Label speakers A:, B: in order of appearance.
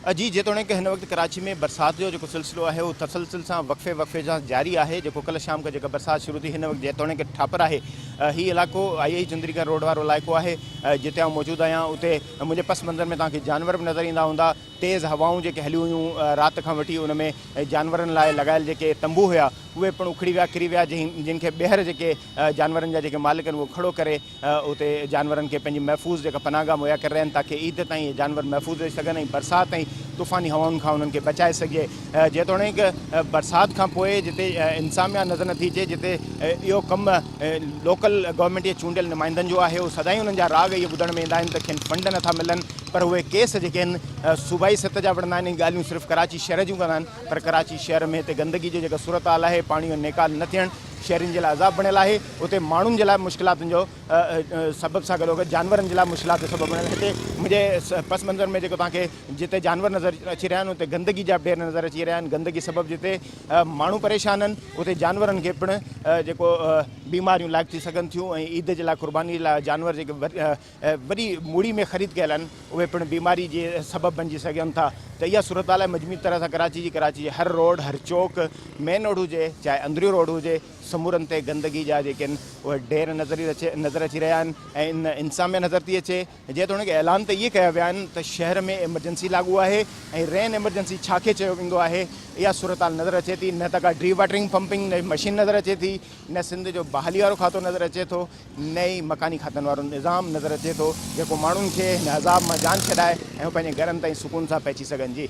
A: जी जेतोणीकि हिन वक़्तु कराची में बरसाति जो जेको सिलसिलो आहे उहो तसलसल सां वक़फ़े वक़फ़े सां जारी आहे। जेको कल्ह शाम खां जेका बरसाति शुरू थी हिन वक़्तु जेतोणीकि ठापर आहे। हीउ इलाइक़ो आई चंद्रिका रोड वारो इलाइक़ो आहे जिते आउं मौजूदु आहियां। उते मुंहिंजे पस मंज़र में तव्हांखे जानवर बि नज़र ईंदा हूंदा। तेज़ हवाऊं जेके हलियूं हुयूं राति खां वठी उन में जानवरनि लाइ लॻायल जेके तंबू हुया उहे पिणु उखड़ी विया किरी विया, जिनखे ॿीहर जेके जानवरनि जा जेके मालिक आहिनि उहो खड़ो करे उते जानवरनि खे पंहिंजी महफ़ूज़ जेका पनाहगाह मुहैया करे रहिया आहिनि ताकी ईद ताईं जानवर महफ़ूज़ रही सघनि ऐं बरसाति ऐं तूफ़ानी हवाउनि खां उन्हनि खे बचाए सघे। जेतोणीकि बरसाति खां पोइ जिते इंसामिया नज़र नथी अचे, जिते इहो कमु लोकल गवर्नमेंट जे चूंडियल नुमाइंदनि जो आहे, उहो सदाईं उन्हनि जा राग इहे ॿुधण में ईंदा आहिनि त खेनि फंड नथा मिलनि, पर उहे केस जेके आहिनि सूबाई सतह जा वणंदा आहिनि। ॻाल्हियूं सिर्फ़ु कराची शहर जूं कंदा आहिनि, पर कराची शहर में हिते गंदगी जो जेका सूरत हाल आहे, पाणी जो नेकाल न थियणु शहरनि जे लाइ अज़ाब बणियल आहे। उते माण्हुनि जे लाइ मुश्किलातुनि जो सबब सां गॾोगॾु जानवरनि जे लाइ मुश्किलात जो सबबु बणियल। हिते मुंहिंजे पस मंज़र में जेको तव्हांखे जिते जानवर नज़र अची रहिया आहिनि उते गंदगी जा ढेर नज़र अची रहिया आहिनि। गंदगी सबबु जिते माण्हू परेशान आहिनि उते जानवरनि खे पिणु जेको बीमारियूं लाइक़ु थी सघनि थियूं ऐं ईद जे लाइ क़ुर्बानी लाइ जानवर जेके वरी मूड़ी में ख़रीद कयल आहिनि उहे पिणु बीमारी जे सबबु बणिजी सघनि था। त इहा सूरत हाल आहे मजमूई तरह सां कराची जी हर रोड हर चौक मेन रोड हुजे चाहे अंदरियो रोड हुजे, समूरनि ते गंदगी जा जेके आहिनि उहे ढेर नज़र अची रहिया आहिनि ऐं इन इंसामिया नज़र थी अचे। जेतोणीकि ऐलान त इहे कया विया आहिनि त शहर में एमरजेंसी लागू आहे ऐं रेन एमरजेंसी छाखे चयो वेंदो आहे, इहा सूरत हाल नज़र अचे थी। न त का ड्री वाटरिंग पंपिंग न मशीन नज़र अचे थी, न सिंध जो बहाली वारो खातो नज़र अचे थो, न ई मकानी खातनि वारो निज़ाम नज़र अचे थो जेको माण्हुनि खे हिन अज़ाब मां जान छॾाए ऐं पंहिंजे घरनि ताईं सुकून सां पहुची सघनि। जी